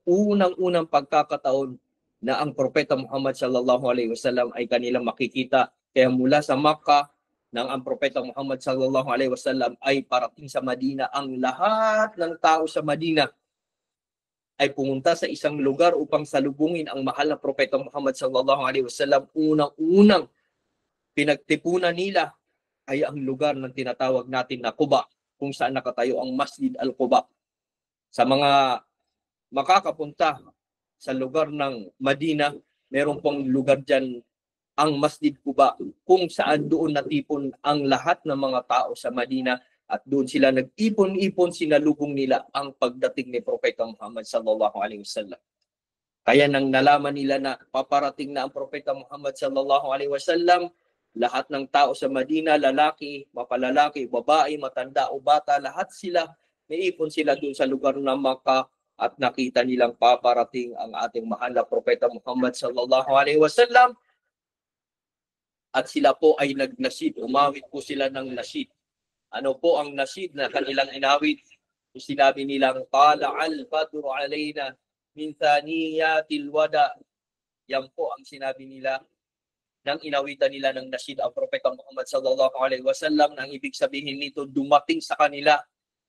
unang-unang pagkakataon na ang Propeta Muhammad sallallahu alaihi wasallam ay kanilang makikita. Kaya mula sa Makkah, nang ang Propeta Muhammad sallallahu alaihi wasallam ay parating sa Madina, ang lahat ng tao sa Madina ay pumunta sa isang lugar upang salubungin ang mahal na Propeta Muhammad sallallahu alaihi wasallam. Unang-unang pinagtipunan nila ay ang lugar ng tinatawag natin na Quba, kung saan nakatayo ang Masjid Al-Quba. Sa mga makakapunta sa lugar ng Madina, meron pong lugar dyan, ang Masjid Quba, kung saan doon natipon ang lahat ng mga tao sa Madina, at doon sila nag-ipon-ipon, sinalubong nila ang pagdating ni Propeta Muhammad sallallahu alaihi wasallam. Kaya nang nalaman nila na paparating na ang Propeta Muhammad sallallahu alaihi wasallam, lahat ng tao sa Madina, lalaki, mapalalaki, babae, matanda o bata, lahat sila, naipon sila dun sa lugar ng Makkah at nakita nilang paparating ang ating mahal na Propeta Muhammad sallallahu alaihi wasallam. At sila po ay nagnasid, umawit po sila ng nasid. Ano po ang nasid na kanilang inawit? Sinabi nilang, Tala al-Badru alayna min thaniyatil wada. Yan po ang sinabi nila nang inawitan nila ng nasid ang Propeta Muhammad sallallahu alaihi wasallam. Nang ibig sabihin nito, dumating sa kanila,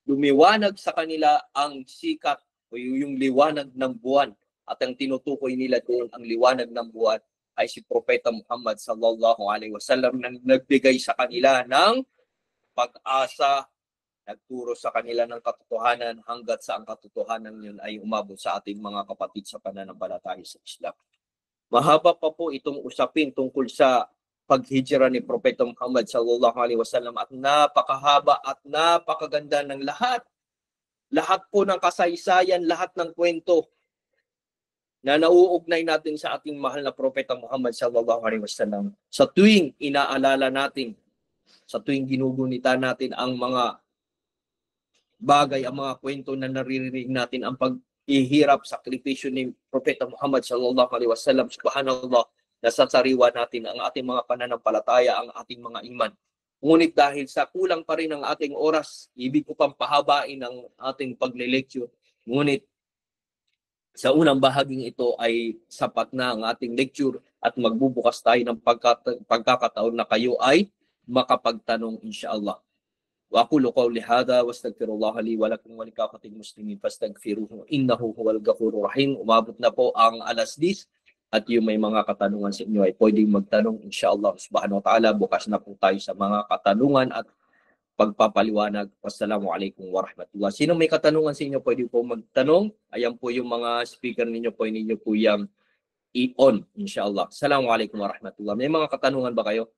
lumiwanag sa kanila ang sikat o yung liwanag ng buwan. At ang tinutukoy nila doon, ang liwanag ng buwan, ay si Propeta Muhammad sallallahu alaihi wasallam na nagbigay sa kanila ng pag-asa, nagturo sa kanila ng katotohanan hanggat sa ang katotohanan yun ay umabot sa ating mga kapatid sa pananampalataya sa Islam. Mahaba pa po itong usapin tungkol sa paghijra ni Propeta Muhammad sallallahu alaihi wasallam at napakahaba at napakaganda ng lahat. Lahat po ng kasaysayan, lahat ng kwento na nauugnay natin sa ating mahal na Propeta Muhammad sallallahu alaihi wasallam. Sa tuwing inaalala natin, sa tuwing ginugunita natin ang mga bagay, ang mga kwento na naririnig natin, ang paghihirap, sakripisyo ni Propeta Muhammad sallallahu alaihi wasallam, subhanallah, nasasariwa natin ang ating mga pananampalataya, ang ating mga iman. Ngunit dahil sa kulang pa rin ang ating oras, ibig ko pang pahabain ang ating pagle-lecture. Ngunit sa unang bahaging ito ay sapat na ang ating lecture at magbubukas tayo ng pagkakataon na kayo ay makapagtanong insyaAllah. Wa aqulu qawli hadha wastaghfirullah li wa lakum wa likafatil muslimin fastaghfiruhu innahu huwal ghafurur rahim. Umabot na po ang 10:00 at yung may mga katanungan sa inyo ay pwedeng magtanong insyaAllah subhanahu wa ta'ala. Bukas na po tayo sa mga katanungan at pagpapaliwanag. Wassalamualaikum warahmatullahi. Sino may katanungan sa inyo, pwede po magtanong. Ayan po yung mga speaker ninyo, pwede ninyo po yung i-on, inshallah. Assalamualaikum warahmatullahi. May mga katanungan ba kayo?